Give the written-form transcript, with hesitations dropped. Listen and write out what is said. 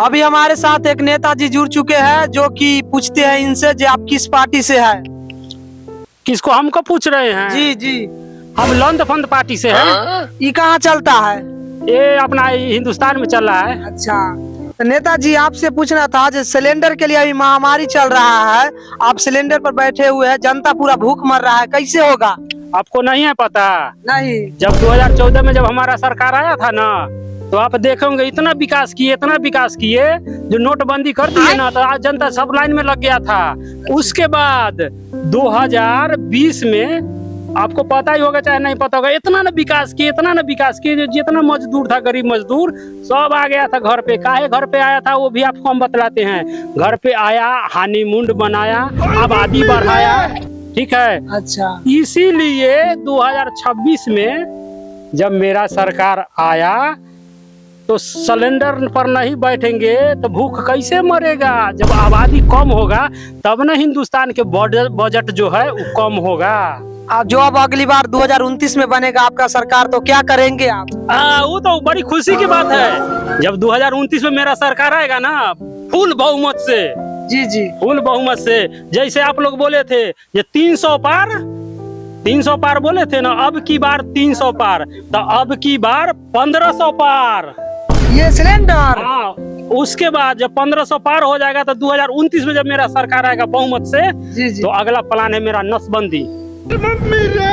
अभी हमारे साथ एक नेताजी जुड़ चुके हैं जो कि पूछते हैं इनसे जो आप किस पार्टी से है। किसको? हमको पूछ रहे हैं? जी जी। हम लंद फंद पार्टी से हैं। ये कहाँ चलता है? ये अपना हिंदुस्तान में चल रहा है। अच्छा, तो नेताजी आपसे पूछना था, जो सिलेंडर के लिए अभी महामारी चल रहा है, आप सिलेंडर पर बैठे हुए हैं, जनता पूरा भूख मर रहा है, कैसे होगा? आपको नहीं है पता? नहीं। जब 2014 में जब हमारा सरकार आया था ना, तो आप देखोगे इतना विकास किए, इतना विकास किए, जो नोटबंदी कर दिए ना, तो आज जनता सब लाइन में लग गया था। उसके बाद 2020 में आपको पता ही होगा चाहे नहीं पता होगा, इतना ना विकास किए, इतना ना विकास किए, जो जितना मजदूर था, गरीब मजदूर सब आ गया था घर पे। काहे घर पे आया था वो भी आपको हम बतलाते हैं। घर पे आया, हनीमून बनाया, आबादी बढ़ाया, ठीक है। अच्छा, इसीलिए 2026 में जब मेरा सरकार आया तो सिलेंडर पर नहीं बैठेंगे तो भूख कैसे मरेगा? जब आबादी कम होगा तब ना हिंदुस्तान के बजट जो है वो कम होगा। आप जो अब अगली बार 2029 में बनेगा आपका सरकार, तो क्या करेंगे आप? वो तो बड़ी खुशी की बात है। जब 2029 में मेरा सरकार आएगा ना, फुल बहुमत से, जी जी, फुल बहुमत से, जैसे आप लोग बोले थे ये 300 पार बोले थे ना, अब की बार 300 पार, तो अब की बार 1500 पार ये सिलेंडर। हाँ, उसके बाद जब 1500 पार हो जाएगा तो 2029 में जब मेरा सरकार आएगा बहुमत से, जी जी, तो अगला प्लान है मेरा नसबंदी। मम्मी रे